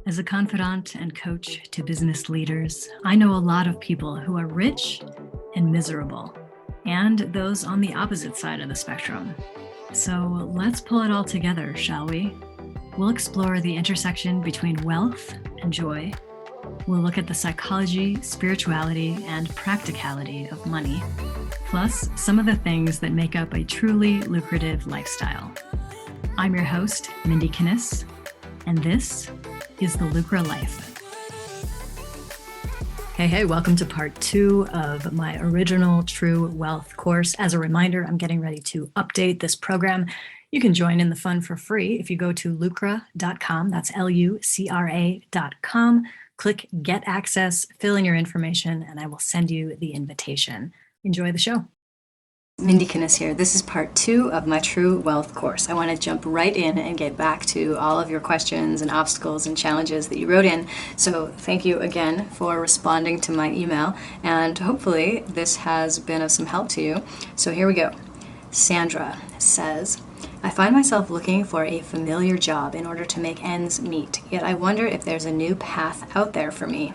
As a confidant and coach to business leaders, I know a lot of people who are rich and miserable, and those on the opposite side of the spectrum. So let's pull it all together, shall we? We'll explore the intersection between wealth and joy. We'll look at the psychology, spirituality, and practicality of money, plus some of the things that make up a truly lucrative lifestyle. I'm your host, Mindy Kinnis, and this is the Lucra Life. Hey, welcome to part 2 of my original True Wealth course. As a reminder, I'm getting ready to update this program. You can join in the fun for free if you go to lucra.com, that's lucra.com, click Get Access, fill in your information, and I will send you the invitation. Enjoy the show. Mindy Kinnis here. This is part 2 of my True Wealth course. I want to jump right in and get back to all of your questions and obstacles and challenges that you wrote in. So thank you again for responding to my email, and hopefully this has been of some help to you. So here we go. Sandra says, I find myself looking for a familiar job in order to make ends meet, yet I wonder if there's a new path out there for me.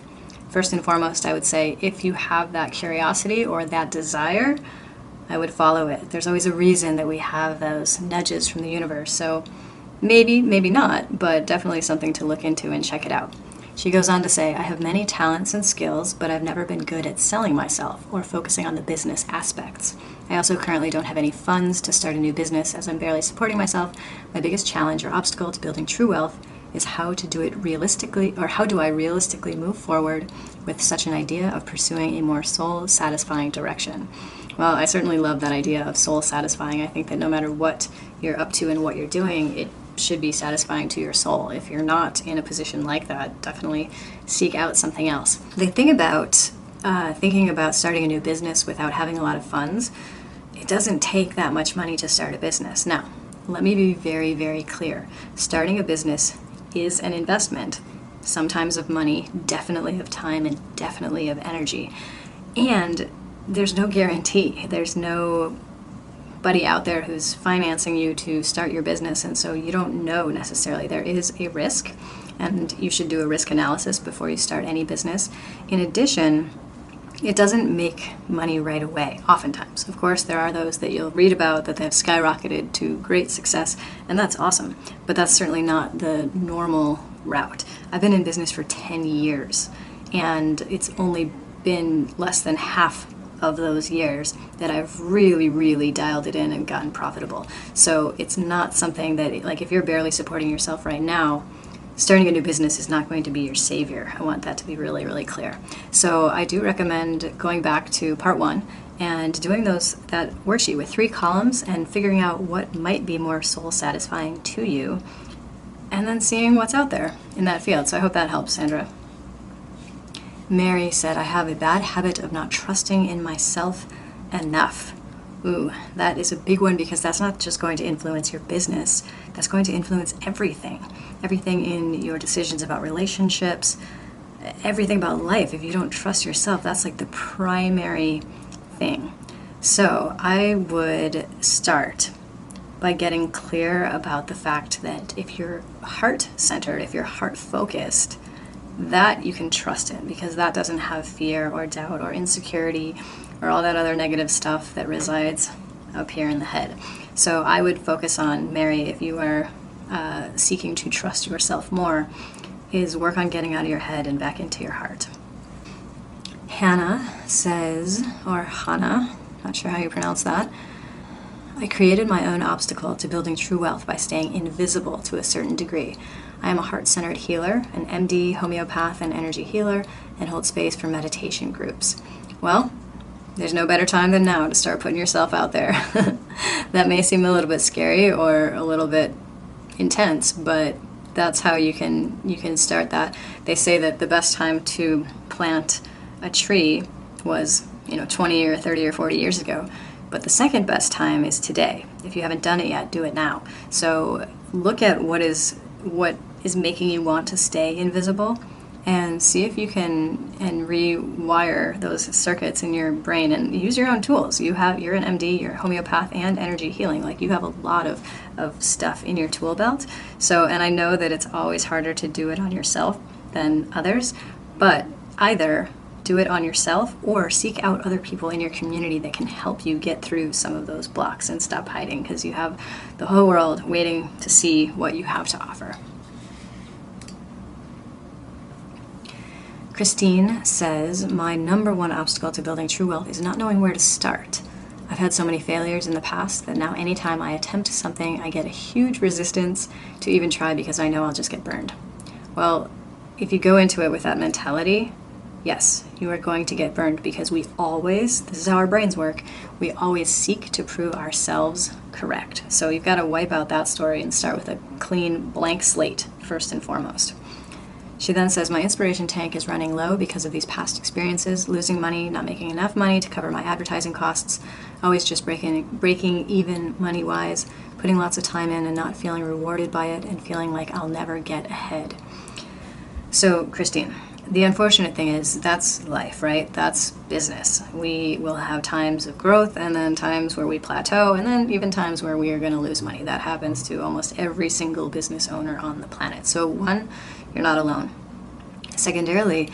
First and foremost, I would say if you have that curiosity or that desire, I would follow it. There's always a reason that we have those nudges from the universe. So maybe not, but definitely something to look into and check it out. She goes on to say, I have many talents and skills, but I've never been good at selling myself or focusing on the business aspects. I also currently don't have any funds to start a new business as I'm barely supporting myself. My biggest challenge or obstacle to building true wealth is how to do it realistically, or how do I realistically move forward with such an idea of pursuing a more soul-satisfying direction. Well, I certainly love that idea of soul satisfying. I think that no matter what you're up to and what you're doing, it should be satisfying to your soul. If you're not in a position like that, definitely seek out something else. The thing about thinking about starting a new business without having a lot of funds, it doesn't take that much money to start a business. Now, let me be very, very clear. Starting a business is an investment, sometimes of money, definitely of time, and definitely of energy. And there's no guarantee. There's nobody out there who's financing you to start your business, and so you don't know necessarily. There is a risk, and you should do a risk analysis before you start any business. In addition, it doesn't make money right away, oftentimes. Of course, there are those that you'll read about that have skyrocketed to great success, and that's awesome, but that's certainly not the normal route. I've been in business for 10 years, and it's only been less than half of those years that I've really, really dialed it in and gotten profitable. So it's not something that, like, if you're barely supporting yourself right now, starting a new business is not going to be your savior. I want that to be really, really clear. So I do recommend going back to part 1 and doing that worksheet with 3 columns and figuring out what might be more soul satisfying to you, and then seeing what's out there in that field. So I hope that helps, Sandra. Mary said, I have a bad habit of not trusting in myself enough. Ooh, that is a big one, because that's not just going to influence your business. That's going to influence everything. Everything in your decisions about relationships, everything about life. If you don't trust yourself, that's like the primary thing. So I would start by getting clear about the fact that if you're heart-centered, if you're heart-focused, that you can trust in, because that doesn't have fear or doubt or insecurity or all that other negative stuff that resides up here in the head. So I would focus on, Mary, if you are seeking to trust yourself more, is work on getting out of your head and back into your heart. Hannah says, or Hannah, not sure how you pronounce that, I created my own obstacle to building true wealth by staying invisible to a certain degree. I am a heart-centered healer, an MD, homeopath, and energy healer, and hold space for meditation groups. Well, there's no better time than now to start putting yourself out there. That may seem a little bit scary or a little bit intense, but that's how you can start that. They say that the best time to plant a tree was, 20 or 30 or 40 years ago. But the second best time is today. If you haven't done it yet, do it now. So look at what is making you want to stay invisible, and see if you can rewire those circuits in your brain, and use your own tools. You're an MD, you're a homeopath, and energy healing. Like, you have a lot of of stuff in your tool belt. So, and I know that it's always harder to do it on yourself than others, but either do it on yourself or seek out other people in your community that can help you get through some of those blocks and stop hiding, because you have the whole world waiting to see what you have to offer. Christine says, my number one obstacle to building true wealth is not knowing where to start. I've had so many failures in the past that now anytime I attempt something, I get a huge resistance to even try because I know I'll just get burned. Well, if you go into it with that mentality, yes, you are going to get burned, because we always, this is how our brains work, we always seek to prove ourselves correct. So you've got to wipe out that story and start with a clean, blank slate first and foremost. She then says, my inspiration tank is running low because of these past experiences, losing money, not making enough money to cover my advertising costs, always just breaking even money-wise, putting lots of time in and not feeling rewarded by it, and feeling like I'll never get ahead. So, Christine, the unfortunate thing is that's life, right? That's business. We will have times of growth and then times where we plateau, and then even times where we are going to lose money. That happens to almost every single business owner on the planet. So one, you're not alone. Secondarily,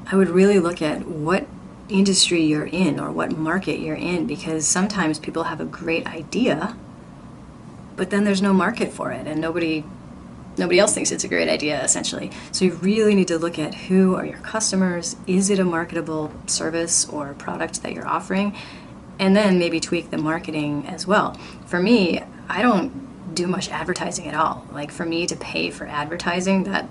I would really look at what industry you're in or what market you're in, because sometimes people have a great idea, but then there's no market for it and nobody else thinks it's a great idea, essentially. So you really need to look at who are your customers, is it a marketable service or product that you're offering, and then maybe tweak the marketing as well. For me, I don't do much advertising at all. Like, for me to pay for advertising, that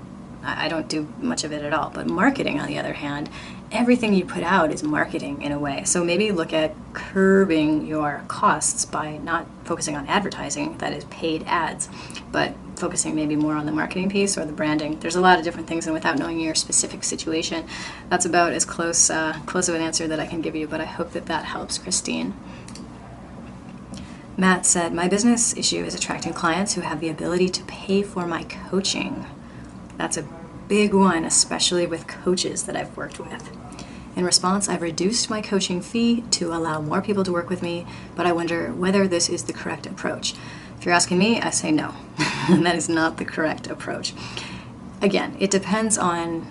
I don't do much of it at all. But marketing, on the other hand, everything you put out is marketing in a way. So maybe look at curbing your costs by not focusing on advertising, that is paid ads, but focusing maybe more on the marketing piece or the branding. There's a lot of different things, and without knowing your specific situation, that's about as close of an answer that I can give you, but I hope that that helps, Christine. Matt said, my business issue is attracting clients who have the ability to pay for my coaching. That's a big one, especially with coaches that I've worked with. In response, I've reduced my coaching fee to allow more people to work with me, but I wonder whether this is the correct approach. If you're asking me, I say no. That is not the correct approach. Again, it depends on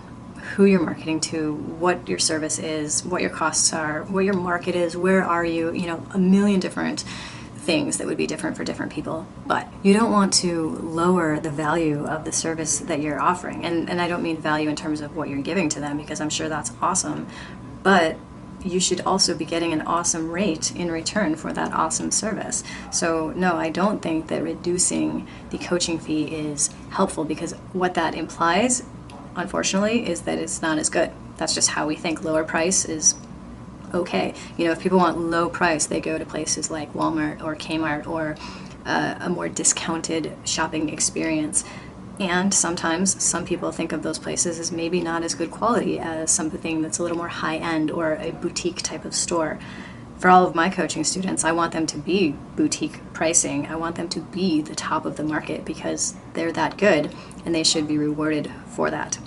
who you're marketing to, what your service is, what your costs are, what your market is, where are you, a million different things that would be different for different people. But you don't want to lower the value of the service that you're offering. And I don't mean value in terms of what you're giving to them, because I'm sure that's awesome. But you should also be getting an awesome rate in return for that awesome service. So no, I don't think that reducing the coaching fee is helpful, because what that implies, unfortunately, is that it's not as good. That's just how we think. Lower price is okay. If people want low price, they go to places like Walmart or Kmart or a more discounted shopping experience. And sometimes some people think of those places as maybe not as good quality as something that's a little more high-end or a boutique type of store. For all of my coaching students, I want them to be boutique pricing. I want them to be the top of the market, because they're that good and they should be rewarded for that.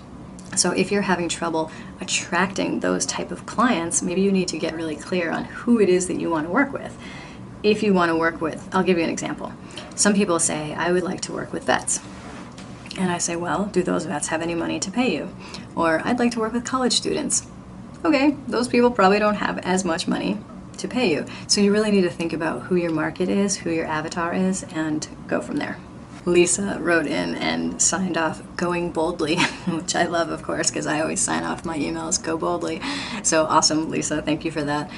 So if you're having trouble attracting those type of clients, maybe you need to get really clear on who it is that you want to work with. If you want to work with, I'll give you an example. Some people say, I would like to work with vets. And I say, well, do those vets have any money to pay you? Or I'd like to work with college students. Okay, those people probably don't have as much money to pay you. So you really need to think about who your market is, who your avatar is, and go from there. Lisa wrote in and signed off going boldly, which I love, of course, because I always sign off my emails, go boldly. So awesome, Lisa. Thank you for that.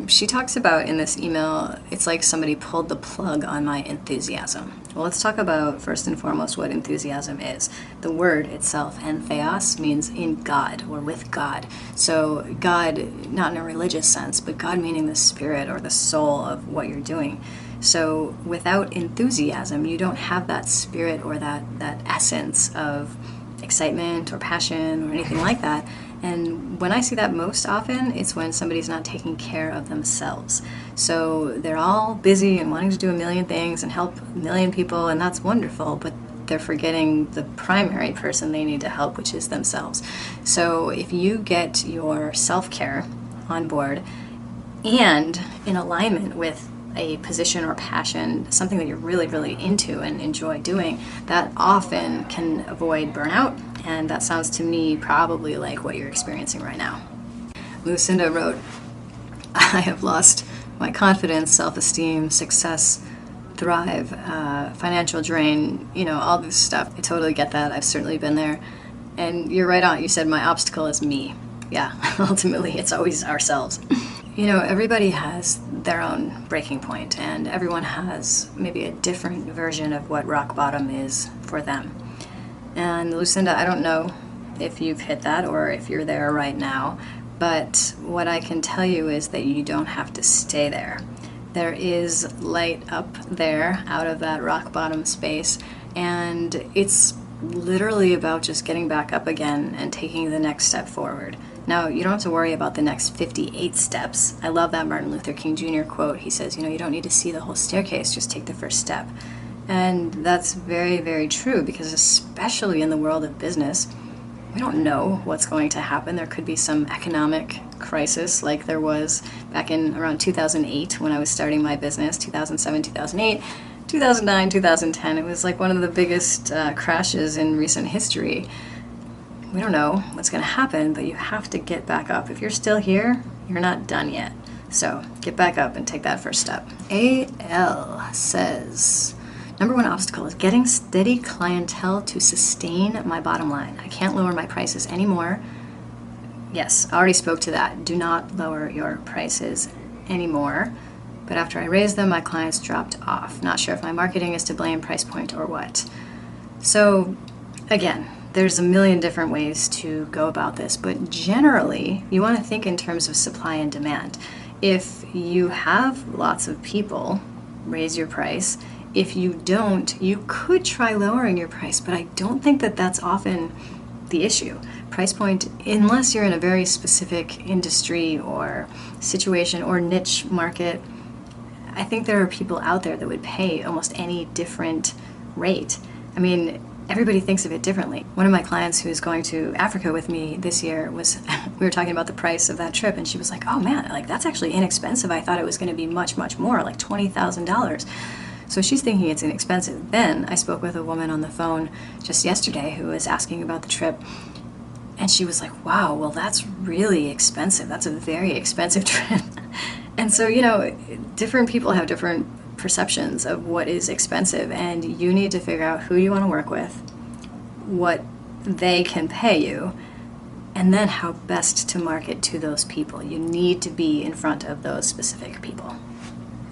She talks about in this email, it's like somebody pulled the plug on my enthusiasm. Well, let's talk about first and foremost what enthusiasm is. The word itself, entheos, means in God or with God. So God, not in a religious sense, but God meaning the spirit or the soul of what you're doing. So without enthusiasm, you don't have that spirit or that essence of excitement or passion or anything like that. And when I see that most often, it's when somebody's not taking care of themselves. So they're all busy and wanting to do a million things and help a million people, and that's wonderful, but they're forgetting the primary person they need to help, which is themselves. So if you get your self-care on board and in alignment with a position or passion, something that you're really, really into and enjoy doing, that often can avoid burnout. And that sounds to me probably like what you're experiencing right now. Lucinda wrote, I have lost my confidence, self-esteem, success, thrive, financial drain, all this stuff. I totally get that. I've certainly been there. And you're right on. You said my obstacle is me. Yeah, ultimately, it's always ourselves. Everybody has their own breaking point, and everyone has maybe a different version of what rock bottom is for them. And Lucinda, I don't know if you've hit that or if you're there right now, but what I can tell you is that you don't have to stay there. There is light up there out of that rock bottom space, and it's literally about just getting back up again and taking the next step forward. Now, you don't have to worry about the next 58 steps. I love that Martin Luther King Jr. quote. He says, you don't need to see the whole staircase, just take the first step. And that's very, very true, because especially in the world of business, we don't know what's going to happen. There could be some economic crisis like there was back in around 2008 when I was starting my business, 2007, 2008, 2009, 2010. It was like one of the biggest crashes in recent history. We don't know what's going to happen, but you have to get back up. If you're still here, you're not done yet. So get back up and take that first step. AL says, number one obstacle is getting steady clientele to sustain my bottom line. I can't lower my prices anymore. Yes, I already spoke to that. Do not lower your prices anymore. But after I raised them, my clients dropped off. Not sure if my marketing is to blame, price point, or what. So again, there's a million different ways to go about this, but generally, you want to think in terms of supply and demand. If you have lots of people, raise your price. If you don't, you could try lowering your price, but I don't think that that's often the issue. Price point, unless you're in a very specific industry or situation or niche market, I think there are people out there that would pay almost any different rate. I mean, everybody thinks of it differently. One of my clients who's going to Africa with me this year we were talking about the price of that trip, and she was like, oh man, like that's actually inexpensive. I thought it was going to be much, much more, like $20,000. So she's thinking it's inexpensive. Then I spoke with a woman on the phone just yesterday who was asking about the trip, and she was like, wow, well that's really expensive. That's a very expensive trip. And so, different people have different perceptions of what is expensive, and you need to figure out who you want to work with, what they can pay you, and then how best to market to those people. You need to be in front of those specific people.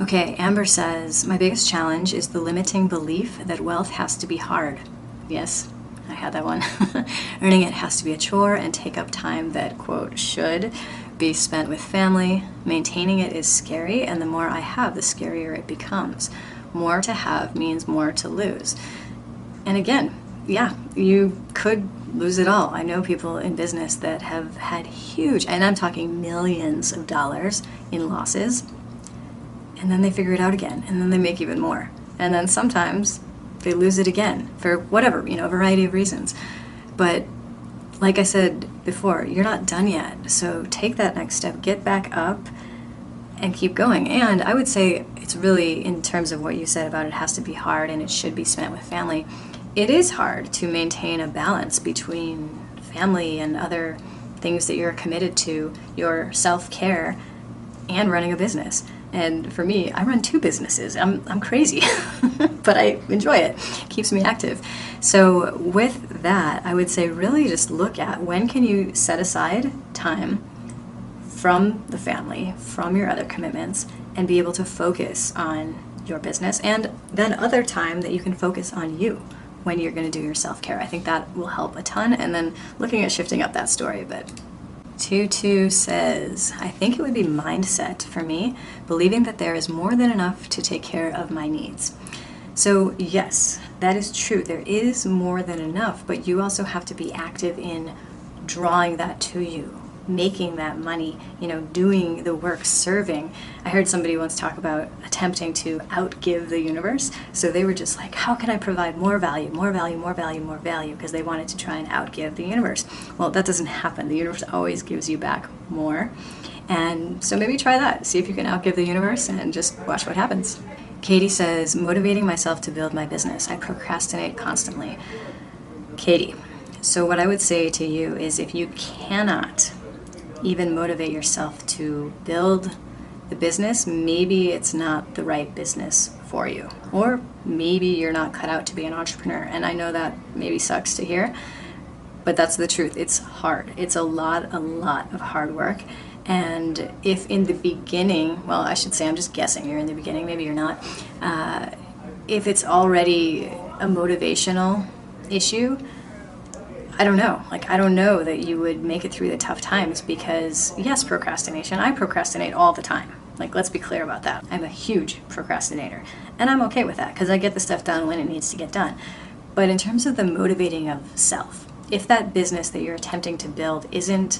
Okay, Amber says, my biggest challenge is the limiting belief that wealth has to be hard. Yes, I had that one. Earning it has to be a chore and take up time that, quote, should be spent with family. Maintaining it is scary, and the more I have, the scarier it becomes. More to have means more to lose. And again, yeah, you could lose it all. I know people in business that have had huge, and I'm talking millions of dollars in losses, and then they figure it out again, and then they make even more. And then sometimes they lose it again for whatever, a variety of reasons. But like I said before, you're not done yet. So take that next step, get back up, and keep going. And I would say it's really, in terms of what you said about it has to be hard and it should be spent with family, it is hard to maintain a balance between family and other things that you're committed to, your self-care, and running a business. And for me, I run 2 businesses. I'm crazy, but I enjoy it. It keeps me active. So with that, I would say really just look at when can you set aside time from the family, from your other commitments, and be able to focus on your business, and then other time that you can focus on you when you're going to do your self-care. I think that will help a ton. And then looking at shifting up that story a bit. 22 says, I think it would be mindset for me, believing that there is more than enough to take care of my needs. So yes, that is true. There is more than enough, but you also have to be active in drawing that to you. making that money, doing the work, serving. I heard somebody once talk about attempting to outgive the universe. So they were just like, how can I provide more value, more value, more value, more value? Because they wanted to try and outgive the universe. Well, that doesn't happen. The universe always gives you back more. And so maybe try that. See if you can outgive the universe and just watch what happens. Katie says, motivating myself to build my business. I procrastinate constantly. Katie, so what I would say to you is if you cannot even motivate yourself to build the business, maybe it's not the right business for you. Or maybe you're not cut out to be an entrepreneur. And I know that maybe sucks to hear, but that's the truth. It's hard. It's a lot of hard work. And if in the beginning, well, I should say, I'm just guessing, you're in the beginning, maybe you're not. If it's already a motivational issue, I don't know. I don't know that you would make it through the tough times because, yes, procrastination. I procrastinate all the time. Let's be clear about that. I'm a huge procrastinator. And I'm okay with that because I get the stuff done when it needs to get done. But in terms of the motivating of self, if that business that you're attempting to build isn't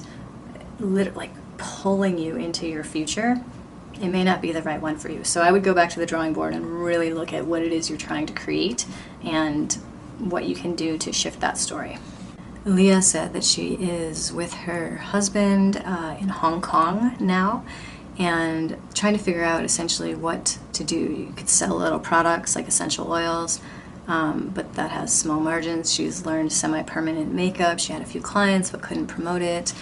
pulling you into your future, it may not be the right one for you. So I would go back to the drawing board and really look at what it is you're trying to create and what you can do to shift that story. Leah said that she is with her husband in Hong Kong now and trying to figure out essentially what to do. You could sell little products like essential oils, but that has small margins. She's learned semi-permanent makeup. She had a few clients but couldn't promote it.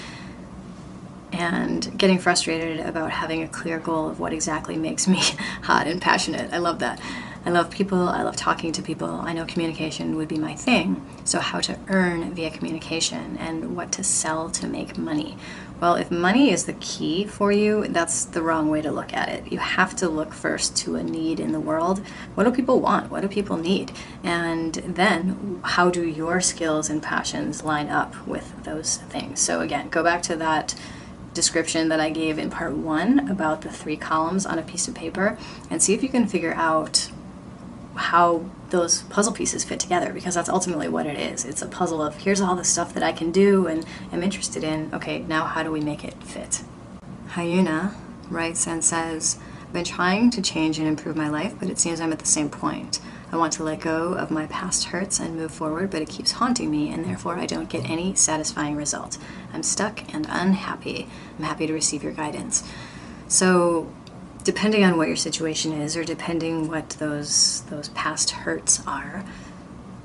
And getting frustrated about having a clear goal of what exactly makes me hot and passionate. I love that. I love people. I love talking to people. I know communication would be my thing. So how to earn via communication and what to sell to make money. Well, if money is the key for you, that's the wrong way to look at it. You have to look first to a need in the world. What do people want? What do people need? And then how do your skills and passions line up with those things? So again, go back to that description that I gave in part 1 about the 3 columns on a piece of paper and see if you can figure out how those puzzle pieces fit together, because that's ultimately what it is. It's a puzzle of here's all the stuff that I can do and am interested in. Okay, now how do we make it fit? Hyuna writes and says, I've been trying to change and improve my life, but it seems I'm at the same point. I want to let go of my past hurts and move forward, but it keeps haunting me, and therefore I don't get any satisfying result. I'm stuck and unhappy. I'm happy to receive your guidance. So, depending on what your situation is, or depending what those past hurts are,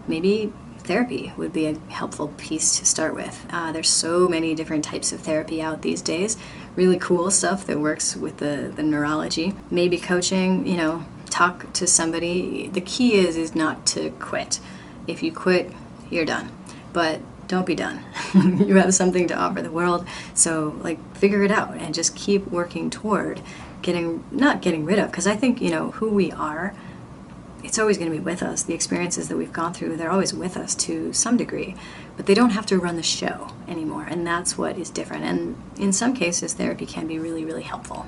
maybe therapy would be a helpful piece to start with. There's so many different types of therapy out these days. Really cool stuff that works with the neurology. Maybe coaching, talk to somebody. The key is not to quit. If you quit, you're done. But don't be done. You have something to offer the world. So figure it out and just keep working toward not getting rid of, because I think, who we are, it's always going to be with us. The experiences that we've gone through, they're always with us to some degree, but they don't have to run the show anymore. And that's what is different. And in some cases, therapy can be really, really helpful.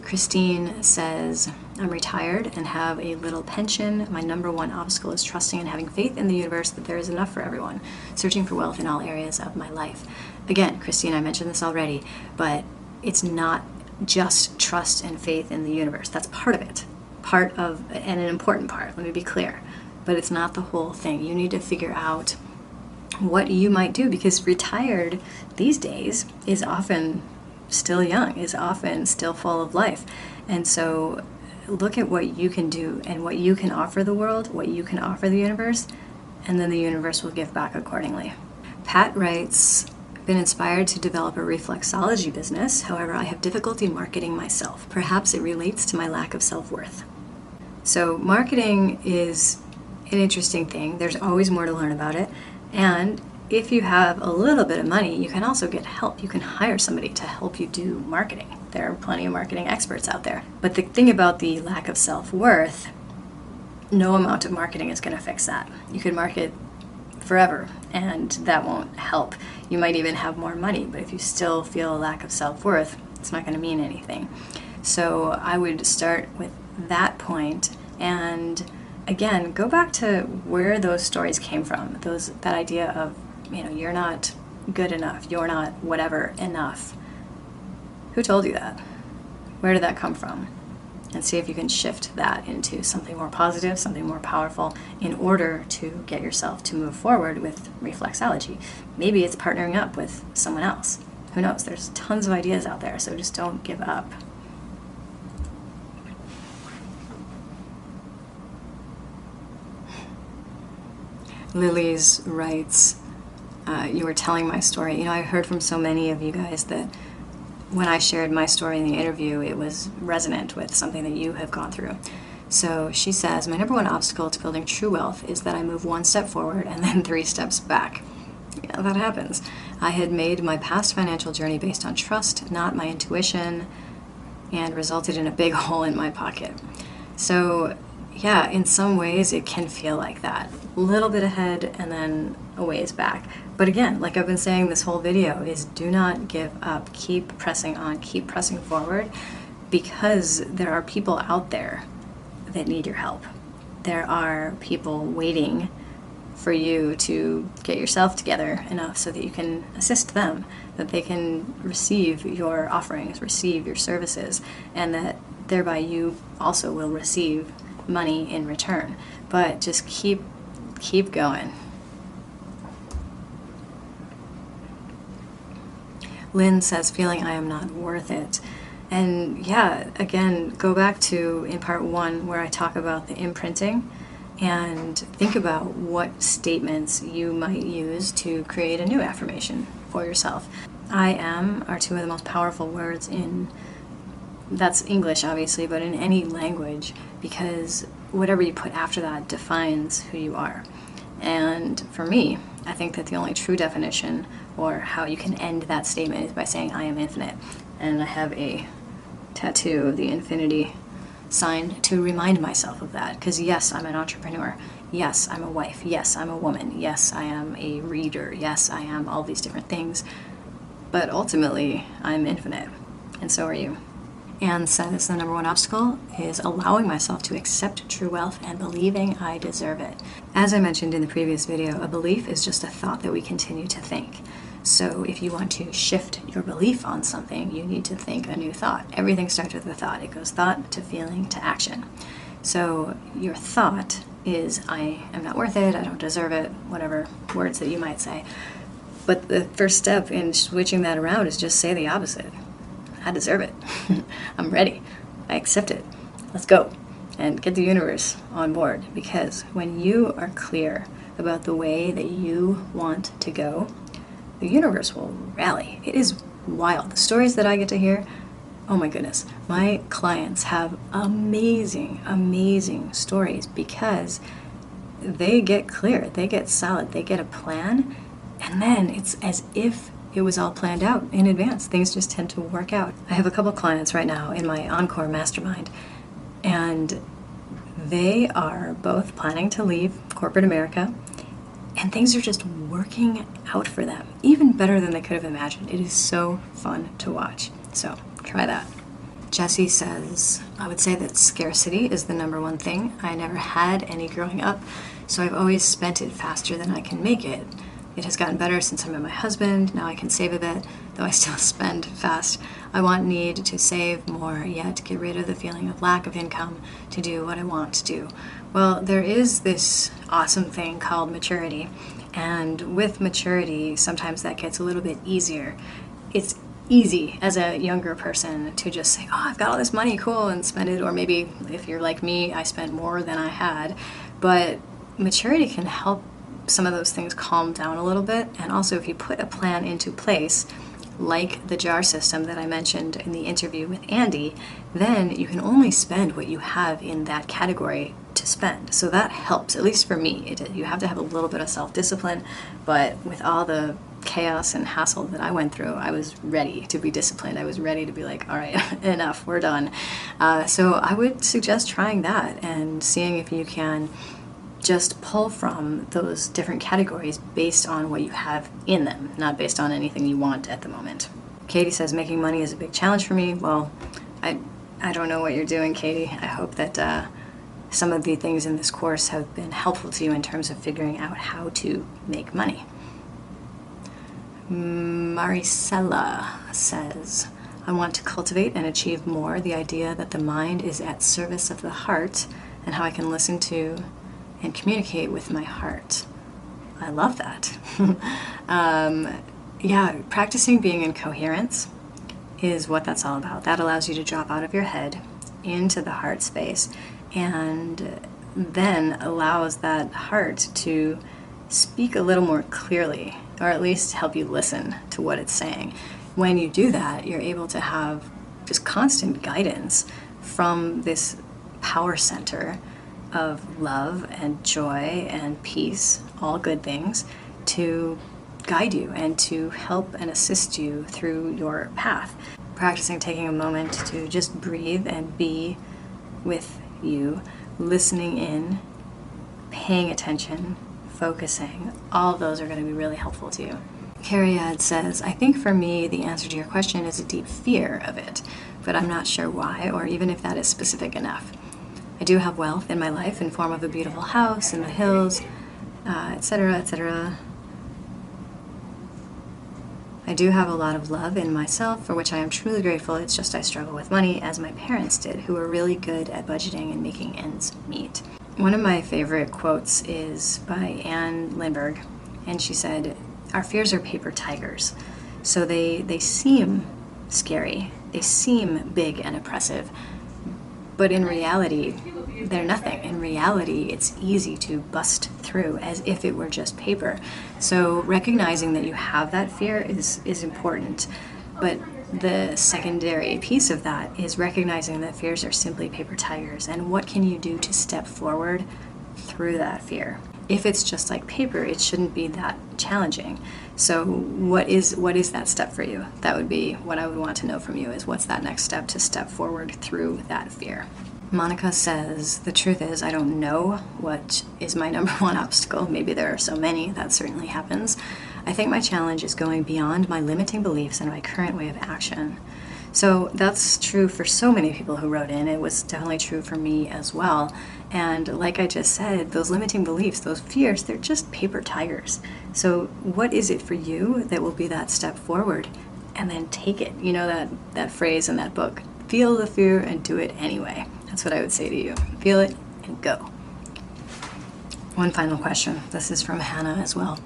Christine says, I'm retired and have a little pension. My number one obstacle is trusting and having faith in the universe that there is enough for everyone, searching for wealth in all areas of my life. Again, Christine, I mentioned this already, but it's not just trust and faith in the universe. That's part of it. And an important part, let me be clear. But it's not the whole thing. You need to figure out what you might do, because retired these days is often still young, is often still full of life. And so look at what you can do and what you can offer the world, what you can offer the universe, and then the universe will give back accordingly. Pat writes, I've been inspired to develop a reflexology business. However, I have difficulty marketing myself. Perhaps it relates to my lack of self-worth. So marketing is an interesting thing. There's always more to learn about it. And if you have a little bit of money, you can also get help. You can hire somebody to help you do marketing. There are plenty of marketing experts out there. But the thing about the lack of self-worth, no amount of marketing is going to fix that. You could market forever and that won't help. You might even have more money, but if you still feel a lack of self-worth, it's not going to mean anything. So I would start with that point, and again, go back to where those stories came from. That idea of, you're not good enough. You're not whatever enough. Who told you that? Where did that come from? And see if you can shift that into something more positive, something more powerful, in order to get yourself to move forward with reflexology. Maybe it's partnering up with someone else. Who knows? There's tons of ideas out there, so just don't give up. Lily's writes, you were telling my story. You know, I heard from so many of you guys that when I shared my story in the interview, it was resonant with something that you have gone through. So she says, my number one obstacle to building true wealth is that I move one step forward and then 3 steps back. Yeah, that happens. I had made my past financial journey based on trust, not my intuition, and resulted in a big hole in my pocket. So yeah, in some ways it can feel like that. A little bit ahead and then a ways back. But again, like I've been saying this whole video, is do not give up. Keep pressing on, keep pressing forward, because there are people out there that need your help. There are people waiting for you to get yourself together enough so that you can assist them, that they can receive your offerings, receive your services, and that thereby you also will receive money in return. But just keep going. Lynn says, feeling I am not worth it. And yeah, again, go back to in part 1 where I talk about the imprinting, and think about what statements you might use to create a new affirmation for yourself. I am are 2 of the most powerful words in, that's English obviously, but in any language, because whatever you put after that defines who you are. And for me, I think that the only true definition, or how you can end that statement, is by saying I am infinite. And I have a tattoo of the infinity sign to remind myself of that, because yes, I'm an entrepreneur, yes, I'm a wife, yes, I'm a woman, yes, I am a reader, yes, I am all these different things, but ultimately I'm infinite, and so are you. Anne says the number one obstacle is allowing myself to accept true wealth and believing I deserve it. As I mentioned in the previous video, a belief is just a thought that we continue to think. So if you want to shift your belief on something, you need to think a new thought. Everything starts with a thought. It goes thought to feeling to action. So your thought is, I am not worth it, I don't deserve it, whatever words that you might say. But the first step in switching that around is just say the opposite. I deserve it. I'm ready. I accept it. Let's go. And get the universe on board. Because when you are clear about the way that you want to go, the universe will rally. It is wild. The stories that I get to hear, oh my goodness. My clients have amazing, amazing stories because they get clear. They get solid. They get a plan. And then it's as if it was all planned out in advance. Things just tend to work out. I have a couple clients right now in my Encore Mastermind, and they are both planning to leave corporate America, and things are just working out for them, even better than they could have imagined. It is so fun to watch. So try that. Jessie says, I would say that scarcity is the number one thing. I never had any growing up, so I've always spent it faster than I can make it. It has gotten better since I met my husband. Now I can save a bit, though I still spend fast. I need to save more, yet get rid of the feeling of lack of income to do what I want to do. Well, there is this awesome thing called maturity, and with maturity, sometimes that gets a little bit easier. It's easy as a younger person to just say, oh, I've got all this money, cool, and spend it, or maybe if you're like me, I spent more than I had. But maturity can help some of those things calm down a little bit. And also if you put a plan into place, like the jar system that I mentioned in the interview with Andy, then you can only spend what you have in that category to spend. So that helps, at least for me. You have to have a little bit of self-discipline, but with all the chaos and hassle that I went through, I was ready to be disciplined. I was ready to be like, all right, enough, we're done. So I would suggest trying that and seeing if you can just pull from those different categories based on what you have in them, not based on anything you want at the moment. Katie says, making money is a big challenge for me. Well, I don't know what you're doing, Katie. I hope that some of the things in this course have been helpful to you in terms of figuring out how to make money. Maricela says, I want to cultivate and achieve more the idea that the mind is at service of the heart and how I can listen to and communicate with my heart. I love that. Yeah, practicing being in coherence is what that's all about. That allows you to drop out of your head into the heart space and then allows that heart to speak a little more clearly, or at least help you listen to what it's saying. When you do that, you're able to have just constant guidance from this power center of love and joy and peace, all good things, to guide you and to help and assist you through your path. Practicing taking a moment to just breathe and be with you, listening in, paying attention, focusing, all of those are going to be really helpful to you. Cariad says, I think for me the answer to your question is a deep fear of it, but I'm not sure why or even if that is specific enough. I do have wealth in my life in form of a beautiful house in the hills, etc., etc. I do have a lot of love in myself, for which I am truly grateful. It's just I struggle with money, as my parents did, who were really good at budgeting and making ends meet. One of my favorite quotes is by Anne Lindbergh, and she said, our fears are paper tigers. So they seem scary, they seem big and oppressive, but in reality, they're nothing. In reality, it's easy to bust through as if it were just paper. So recognizing that you have that fear is important. But the secondary piece of that is recognizing that fears are simply paper tigers. And what can you do to step forward through that fear? If it's just like paper, it shouldn't be that challenging. So what is that step for you? That would be what I would want to know from you, is what's that next step to step forward through that fear? Monica says, the truth is I don't know what is my number one obstacle. Maybe there are so many, that certainly happens. I think my challenge is going beyond my limiting beliefs and my current way of action. So that's true for so many people who wrote in. It was definitely true for me as well. And like I just said, those limiting beliefs, those fears, they're just paper tigers. So what is it for you that will be that step forward? And then take it. You know that phrase in that book, feel the fear and do it anyway. That's what I would say to you. Feel it and go. One final question. This is from Hannah as well.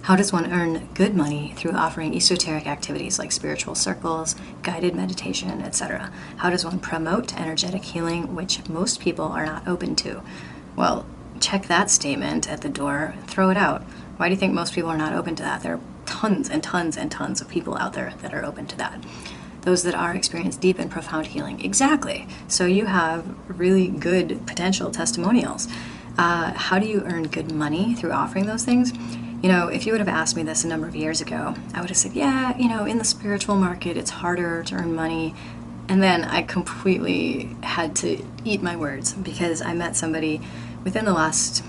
How does one earn good money through offering esoteric activities like spiritual circles, guided meditation, etc.? How does one promote energetic healing, which most people are not open to? Well, check that statement at the door, throw it out. Why do you think most people are not open to that? There are tons and tons and tons of people out there that are open to that. Those that are experience deep and profound healing. Exactly. So you have really good potential testimonials. How do you earn good money through offering those things? You know, if you would have asked me this a number of years ago, I would have said, yeah, you know, in the spiritual market, it's harder to earn money. And then I completely had to eat my words because I met somebody within the last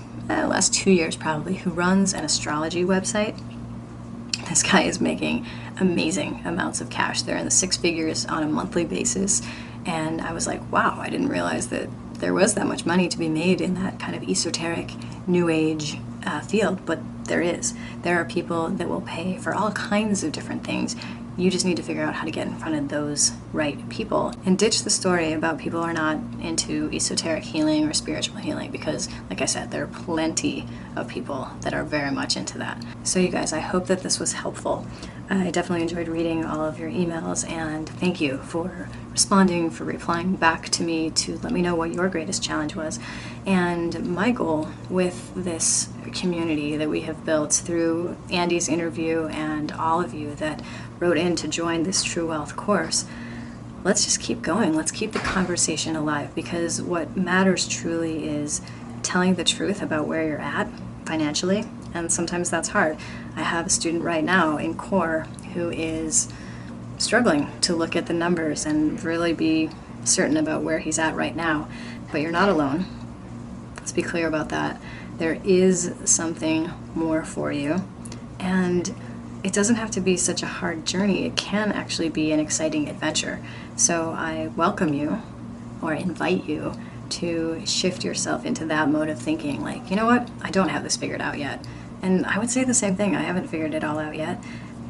2 years probably who runs an astrology website. This guy is making amazing amounts of cash. They're in the six figures on a monthly basis. And I was like, wow, I didn't realize that there was that much money to be made in that kind of esoteric new age field, but there is. There are people that will pay for all kinds of different things. You just need to figure out how to get in front of those right people and ditch the story about people are not into esoteric healing or spiritual healing, because like I said, there are plenty of people that are very much into that. So you guys, I hope that this was helpful. I definitely enjoyed reading all of your emails, and thank you for responding, for replying back to me to let me know what your greatest challenge was. And my goal with this community that we have built through Andy's interview and all of you that wrote in to join this True Wealth course, let's just keep going. Let's keep the conversation alive, because what matters truly is telling the truth about where you're at financially, and sometimes that's hard. I have a student right now in core who is struggling to look at the numbers and really be certain about where he's at right now. But you're not alone. Let's be clear about that. There is something more for you, and it doesn't have to be such a hard journey. It can actually be an exciting adventure. So I welcome you, or invite you, to shift yourself into that mode of thinking, like, you know what, I don't have this figured out yet. And I would say the same thing. I haven't figured it all out yet.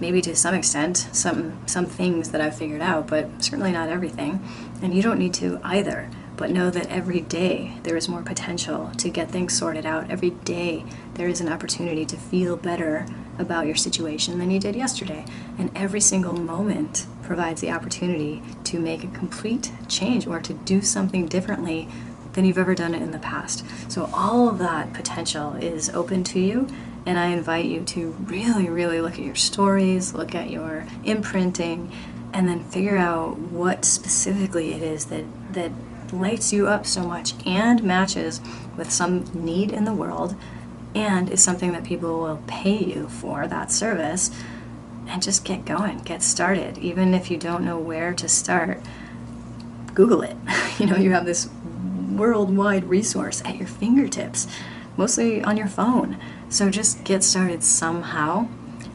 maybe to some extent, some things that I've figured out, but certainly not everything. And you don't need to either. But know that every day there is more potential to get things sorted out. Every day there is an opportunity to feel better about your situation than you did yesterday. And every single moment provides the opportunity to make a complete change or to do something differently than you've ever done it in the past. So all of that potential is open to you. And I invite you to really, really look at your stories, look at your imprinting, and then figure out what specifically it is that lights you up so much and matches with some need in the world and is something that people will pay you for that service. And just get going, get started. Even if you don't know where to start, Google it. You have this worldwide resource at your fingertips, mostly on your phone. So just get started somehow.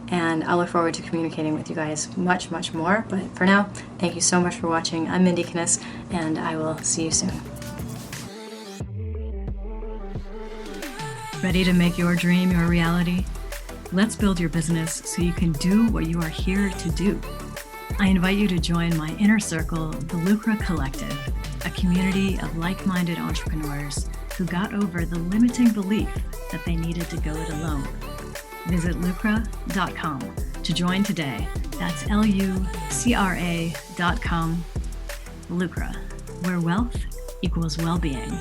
And I look forward to communicating with you guys much, much more. But for now, thank you so much for watching. I'm Mindy Kinnis, and I will see you soon. Ready to make your dream your reality? Let's build your business so you can do what you are here to do. I invite you to join my inner circle, the Lucra Collective, a community of like-minded entrepreneurs who got over the limiting belief that they needed to go it alone. Visit lucra.com to join today. That's LUCRA.com. Lucra, where wealth equals well-being.